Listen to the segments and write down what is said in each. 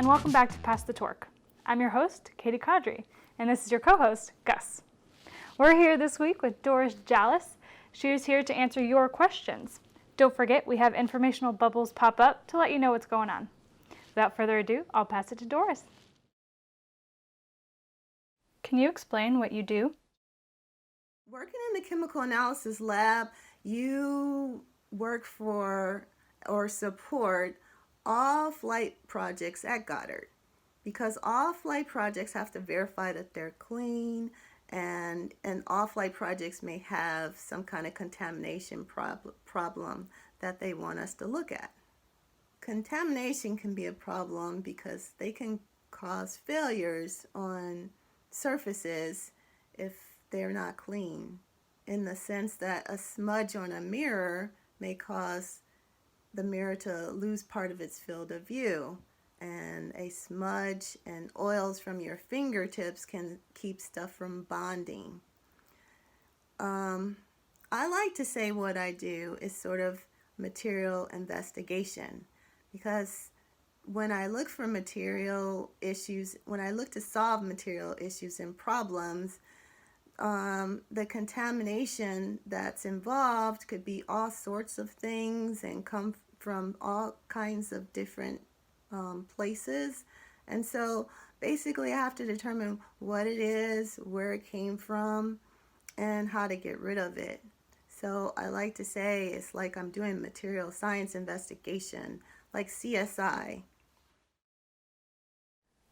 and welcome back to Pass the Torque. I'm your host, Katie Caudry, and this is your co-host, Gus. We're here this week with Doris Jallice. She is here to answer your questions. Don't forget, we have informational bubbles pop up to let you know what's going on. Without further ado, I'll pass it to Doris. Can you explain what you do? Working in the chemical analysis lab, you work for or support all flight projects at Goddard, because all flight projects have to verify that they're clean, and all flight projects may have some kind of contamination problem that they want us to look at. Contamination can be a problem because they can cause failures on surfaces if they're not clean, in the sense that a smudge on a mirror may cause the mirror to lose part of its field of view, and a smudge and oils from your fingertips can keep stuff from bonding. I like to say what I do is sort of material investigation, because when I look for material issues, when I look to solve material issues and problems, the contamination that's involved could be all sorts of things and come from all kinds of different places. And so basically I have to determine what it is, where it came from, and how to get rid of it. So I like to say it's like I'm doing material science investigation, like CSI.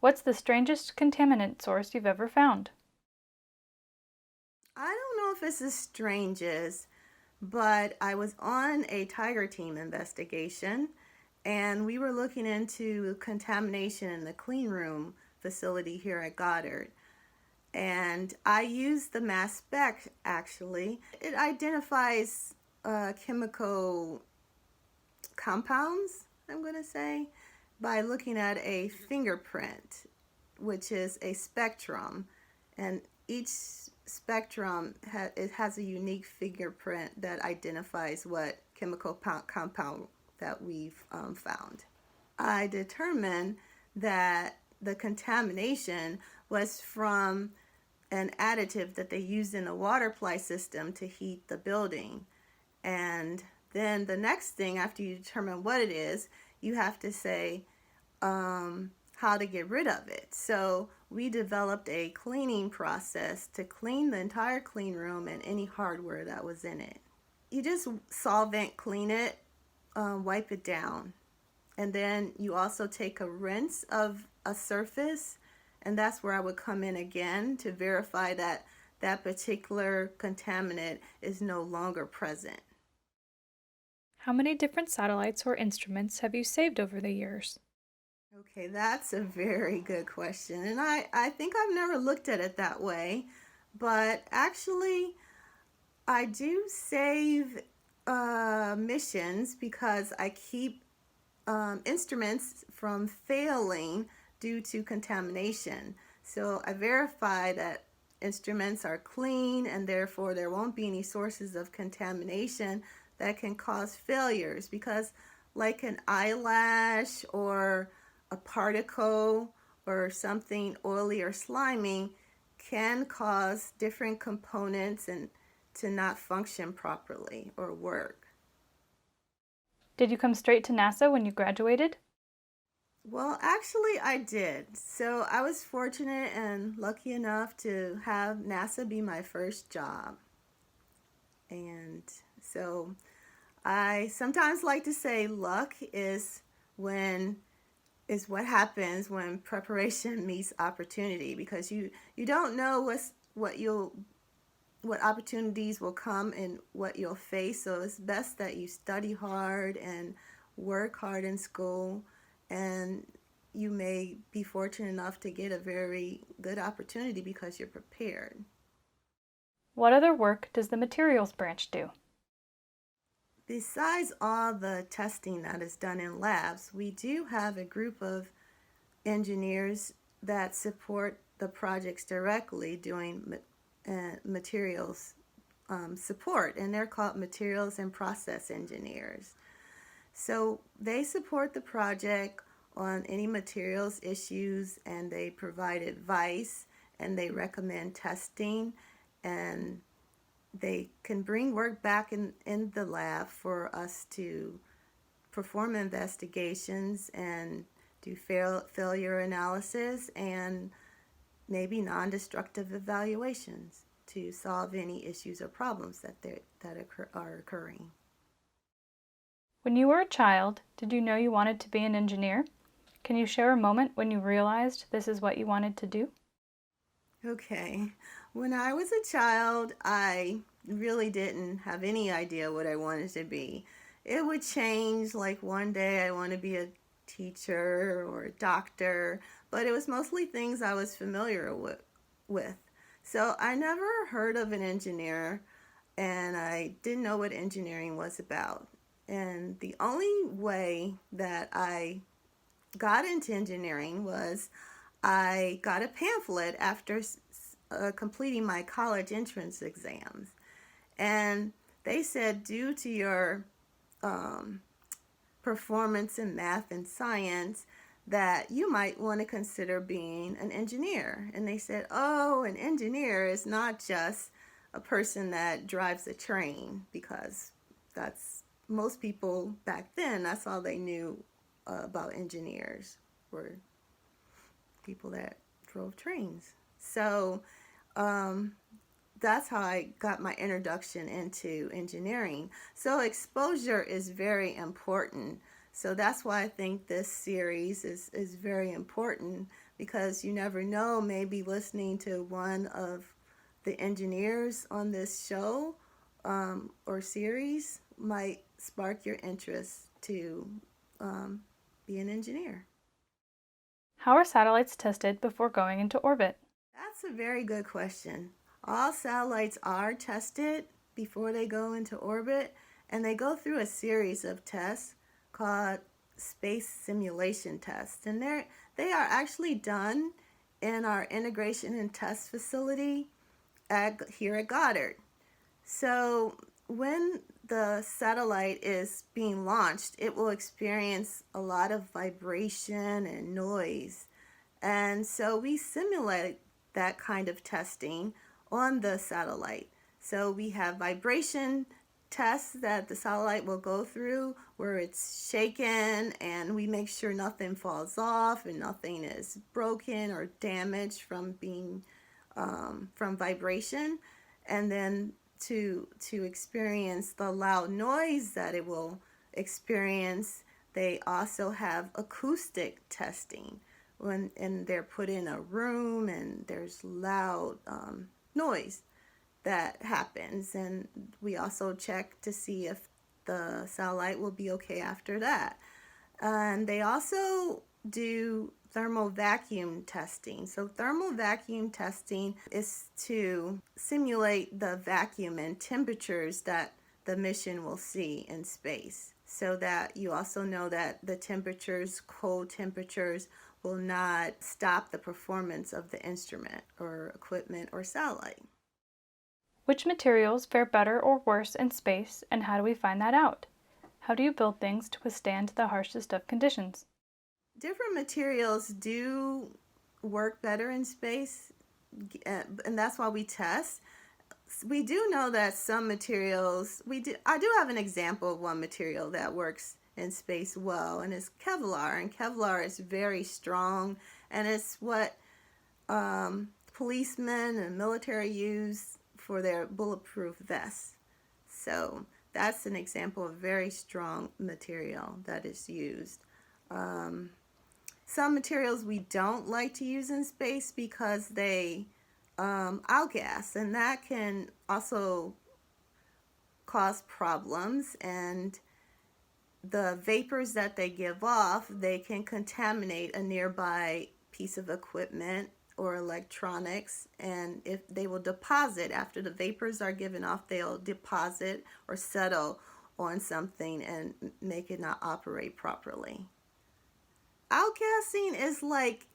What's the strangest contaminant source you've ever found? I don't know if it's the strangest, but I was on a Tiger Team investigation, and we were looking into contamination in the clean room facility here at Goddard. And I used the mass spec, actually. It identifies chemical compounds, I'm going to say, by looking at a fingerprint, which is a spectrum. And each spectrum has a unique fingerprint that identifies what chemical compound that we've found. I determined that the contamination was from an additive that they used in a water supply system to heat the building. And then the next thing, after you determine what it is, you have to say how to get rid of it. So we developed a cleaning process to clean the entire clean room and any hardware that was in it. You just solvent clean it, wipe it down, and then you also take a rinse of a surface, and that's where I would come in again to verify that that particular contaminant is no longer present. How many different satellites or instruments have you saved over the years? Okay, that's a very good question, and I think I've never looked at it that way, but actually I do save missions because I keep instruments from failing due to contamination. So I verify that instruments are clean, and therefore there won't be any sources of contamination that can cause failures, because like an eyelash or a particle or something oily or slimy can cause different components and to not function properly or work. Did you come straight to NASA when you graduated? Well, actually I did. So I was fortunate and lucky enough to have NASA be my first job. And so I sometimes like to say luck is what happens when preparation meets opportunity, because you don't know what opportunities will come and what you'll face. So it's best that you study hard and work hard in school, and you may be fortunate enough to get a very good opportunity because you're prepared. What other work does the materials branch do? Besides all the testing that is done in labs, we do have a group of engineers that support the projects directly doing materials support, and they're called materials and process engineers. So they support the project on any materials issues, and they provide advice and they recommend testing, and they can bring work back in the lab for us to perform investigations and do failure analysis and maybe non-destructive evaluations to solve any issues or problems that are occurring. When you were a child, did you know you wanted to be an engineer? Can you share a moment when you realized this is what you wanted to do? Okay. When I was a child, I really didn't have any idea what I wanted to be. It would change, like one day I want to be a teacher or a doctor, but it was mostly things I was familiar with. So I never heard of an engineer, and I didn't know what engineering was about. And the only way that I got into engineering was I got a pamphlet after completing my college entrance exams. And they said, due to your performance in math and science, that you might want to consider being an engineer. And they said, oh, an engineer is not just a person that drives a train, because that's most people back then, that's all they knew about engineers, were people that drove trains. So that's how I got my introduction into engineering. So exposure is very important. So that's why I think this series is very important, because you never know, maybe listening to one of the engineers on this show or series might spark your interest to be an engineer. How are satellites tested before going into orbit? That's a very good question. All satellites are tested before they go into orbit, and they go through a series of tests called space simulation tests. And they are actually done in our integration and test facility here at Goddard. So when the satellite is being launched, it will experience a lot of vibration and noise. And so we simulate that kind of testing on the satellite. So we have vibration tests that the satellite will go through where it's shaken, and we make sure nothing falls off and nothing is broken or damaged from being from vibration. And then to experience the loud noise that it will experience, they also have acoustic testing and they're put in a room and there's loud noise that happens, and we also check to see if the satellite will be okay after that. And they also do thermal vacuum testing. So thermal vacuum testing is to simulate the vacuum and temperatures that the mission will see in space, so that you also know that the temperatures, cold temperatures, will not stop the performance of the instrument or equipment or satellite. Which materials fare better or worse in space, and how do we find that out? How do you build things to withstand the harshest of conditions? Different materials do work better in space, and that's why we test. We do know that some materials, I do have an example of one material that works in space well, and it's Kevlar. And Kevlar is very strong, and it's what policemen and military use for their bulletproof vests. So that's an example of very strong material that is used. Some materials we don't like to use in space because they outgas, and that can also cause problems. And the vapors that they give off, they can contaminate a nearby piece of equipment or electronics, and if they will deposit after the vapors are given off, they'll deposit or settle on something and make it not operate properly. Outgassing is like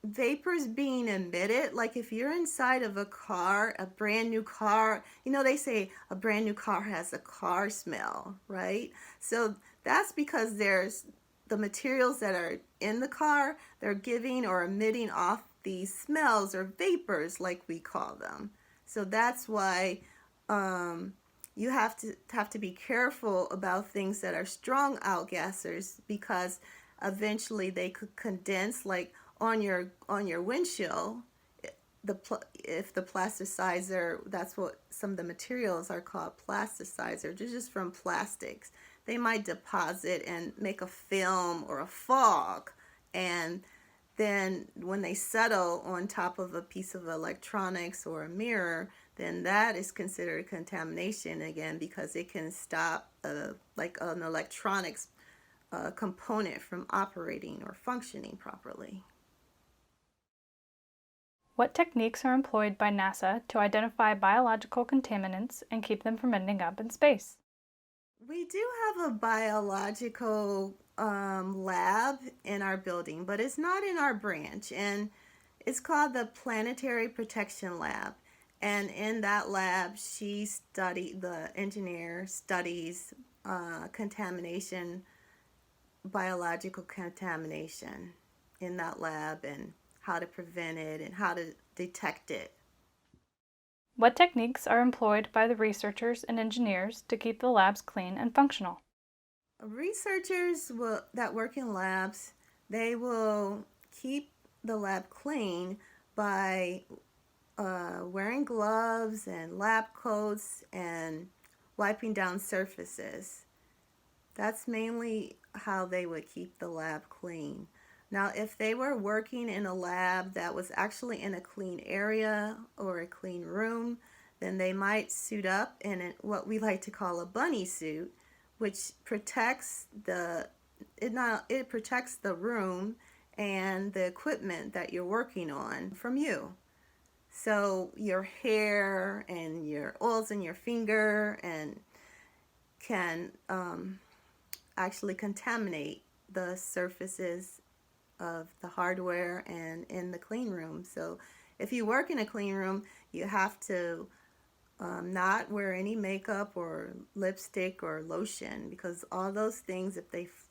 vapors being emitted. Like if you're inside of a car, a brand new car, they say a brand new car has a car smell, right? So that's because there's the materials that are in the car, they're giving or emitting off these smells or vapors, like we call them. So that's why you have to be careful about things that are strong outgassers, because eventually they could condense, like on your windshield. If the plasticizer, that's what some of the materials are called, plasticizer, they're just from plastics. They might deposit and make a film or a fog, and then when they settle on top of a piece of electronics or a mirror, then that is considered contamination again, because it can stop like an electronics component from operating or functioning properly. What techniques are employed by NASA to identify biological contaminants and keep them from ending up in space? We do have a biological lab in our building, but it's not in our branch, and it's called the Planetary Protection Lab. And in that lab, the engineer studies contamination, biological contamination in that lab, and how to prevent it and how to detect it. What techniques are employed by the researchers and engineers to keep the labs clean and functional? Researchers that work in labs, they will keep the lab clean by wearing gloves and lab coats and wiping down surfaces. That's mainly how they would keep the lab clean. Now, if they were working in a lab that was actually in a clean area or a clean room, then they might suit up in what we like to call a bunny suit, which protects it protects the room and the equipment that you're working on from you. So your hair and your oils in your finger and can actually contaminate the surfaces of the hardware and in the clean room. So if you work in a clean room, you have to not wear any makeup or lipstick or lotion, because all those things,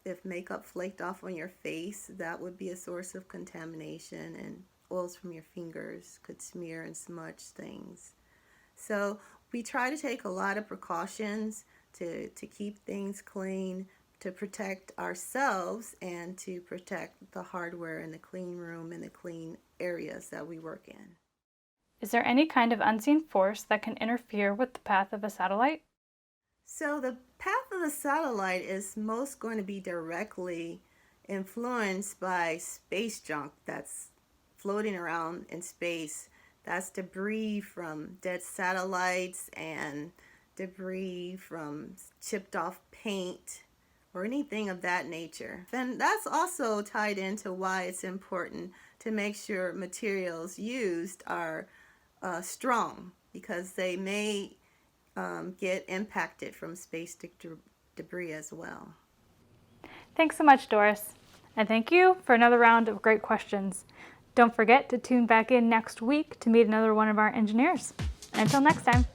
if makeup flaked off on your face, that would be a source of contamination, and oils from your fingers could smear and smudge things. So we try to take a lot of precautions to keep things clean, to protect ourselves and to protect the hardware in the clean room and the clean areas that we work in. Is there any kind of unseen force that can interfere with the path of a satellite? So the path of a satellite is most going to be directly influenced by space junk that's floating around in space. That's debris from dead satellites and debris from chipped off paint or anything of that nature. And that's also tied into why it's important to make sure materials used are strong, because they may get impacted from space debris as well. Thanks so much, Doris. And thank you for another round of great questions. Don't forget to tune back in next week to meet another one of our engineers. Until next time.